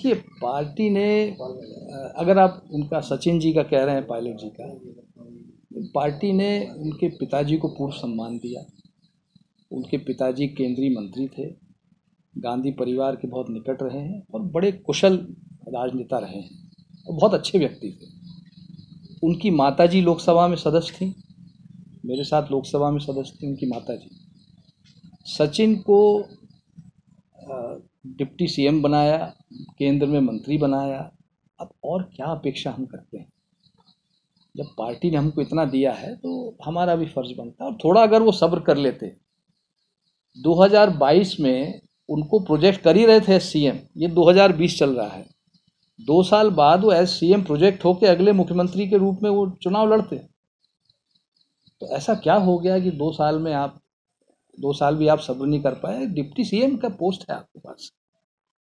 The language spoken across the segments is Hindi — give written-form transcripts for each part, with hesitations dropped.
देखिए, पार्टी ने अगर आप उनका सचिन जी का कह रहे हैं, पायलट जी का, पार्टी ने उनके पिताजी को पूर्व सम्मान दिया। उनके पिताजी केंद्रीय मंत्री थे, गांधी परिवार के बहुत निकट रहे हैं और बड़े कुशल राजनेता रहे हैं और बहुत अच्छे व्यक्ति थे। उनकी माताजी लोकसभा में सदस्य थी, मेरे साथ लोकसभा में सदस्य थी उनकी माताजी। सचिन को डिप्टी सीएम बनाया, केंद्र में मंत्री बनाया। अब और क्या अपेक्षा हम करते हैं? जब पार्टी ने हमको इतना दिया है तो हमारा भी फर्ज बनता है। और थोड़ा अगर वो सब्र कर लेते, 2022 में उनको प्रोजेक्ट कर ही रहे थे एज सीएम, ये 2020 चल रहा है, 2 साल बाद वो एज सीएम प्रोजेक्ट होके अगले मुख्यमंत्री के रूप में वो चुनाव लड़ते। तो ऐसा क्या हो गया कि 2 साल में आप 2 साल भी आप सब्र नहीं कर पाए? डिप्टी सीएम का पोस्ट है आपके पास,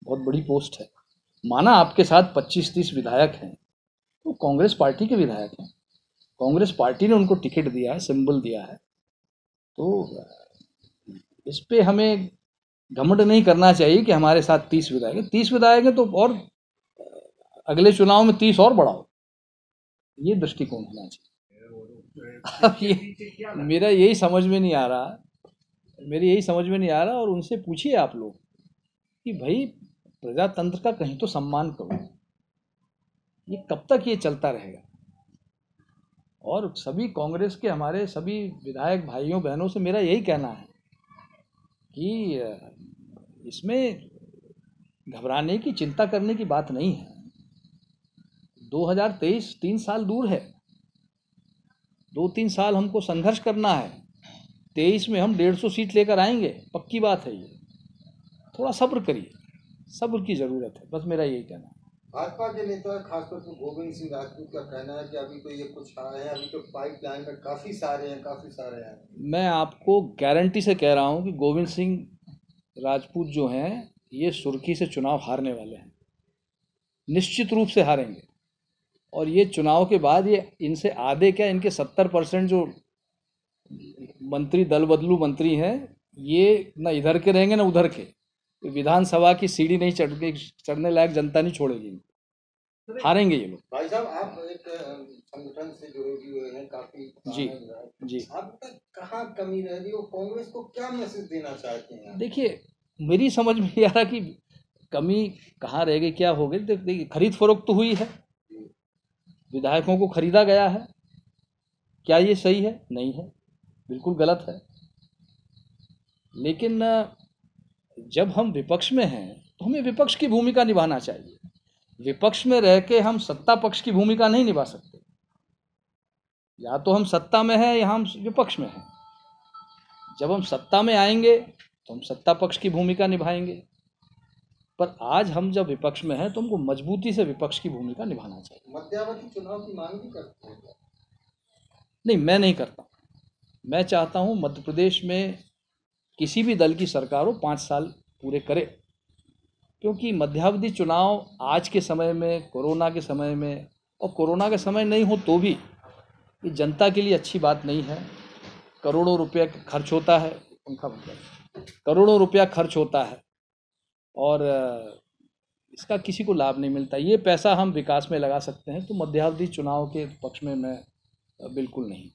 बहुत बड़ी पोस्ट है। माना आपके साथ 25-30 विधायक हैं, तो कांग्रेस पार्टी के विधायक हैं, कांग्रेस पार्टी ने उनको टिकट दिया है, सिंबल दिया है, तो इस पे हमें घमंड नहीं करना चाहिए कि हमारे साथ 30 विधायक हैं। 30 विधायक हैं तो और अगले चुनाव में 30 और बढ़ाओ, ये दृष्टिकोण होना चाहिए। अब ये मेरा यही समझ में नहीं आ रहा, और उनसे पूछिए आप लोग कि भाई प्रजातंत्र का कहीं तो सम्मान करो। ये कब तक ये चलता रहेगा? और सभी कांग्रेस के हमारे सभी विधायक भाइयों बहनों से मेरा यही कहना है कि इसमें घबराने की, चिंता करने की बात नहीं है। 2023 3 साल दूर है, 2-3 साल हमको संघर्ष करना है। 23 में हम 150 सीट लेकर आएंगे, पक्की बात है ये। थोड़ा सब्र करिए, सब्र की ज़रूरत है, बस मेरा यही कहना है। भाजपा के नेता खासतौर पर गोविंद सिंह राजपूत का कहना है कि अभी तो ये कुछ आए हैं, अभी तो पाइपलाइन में काफ़ी सारे हैं। मैं आपको गारंटी से कह रहा हूँ कि गोविंद सिंह राजपूत जो हैं, ये सुर्खी से चुनाव हारने वाले हैं, निश्चित रूप से हारेंगे। और ये चुनाव के बाद ये इनसे आधे क्या, इनके 70% जो मंत्री, दल बदलू मंत्री हैं, ये ना इधर के रहेंगे ना उधर के। विधानसभा की सीढ़ी नहीं चढ़ने लायक जनता नहीं छोड़ेगी, हारेंगे ये लोग। भाई साहब, आप एक संगठन से जुड़े हुए हैं काफी। जी, अब तक कहाँ कमी रह रही हो? कांग्रेस को क्या मैसेज देना चाहते हैं? देखिए, मेरी समझ में नहीं आ रहा कि कमी कहाँ रह गई, क्या हो गई। देखिए, खरीद फरोख्त तो हुई है, विधायकों को खरीदा गया है, क्या ये सही है? नहीं है, बिल्कुल गलत है। लेकिन जब हम विपक्ष में हैं तो हमें विपक्ष की भूमिका निभाना चाहिए। विपक्ष में रह के हम सत्ता पक्ष की भूमिका नहीं निभा सकते। या तो हम सत्ता में हैं या हम विपक्ष में हैं। जब हम सत्ता में आएंगे तो हम सत्ता पक्ष की भूमिका निभाएंगे, पर आज हम जब विपक्ष में हैं तो हमको मजबूती से विपक्ष की भूमिका निभाना चाहिए। मध्यावधि चुनाव की मांग भी करते हैं? नहीं, मैं नहीं करता। मैं चाहता हूं मध्य प्रदेश में किसी भी दल की सरकार हो 5 साल पूरे करे, क्योंकि मध्यावधि चुनाव आज के समय में, कोरोना के समय में, और कोरोना का समय नहीं हो तो भी ये जनता के लिए अच्छी बात नहीं है। करोड़ों रुपया खर्च होता है, उनका मतलब करोड़ों रुपया खर्च होता है और इसका किसी को लाभ नहीं मिलता। ये पैसा हम विकास में लगा सकते हैं, तो मध्यावधि चुनाव के पक्ष में मैं बिल्कुल नहीं।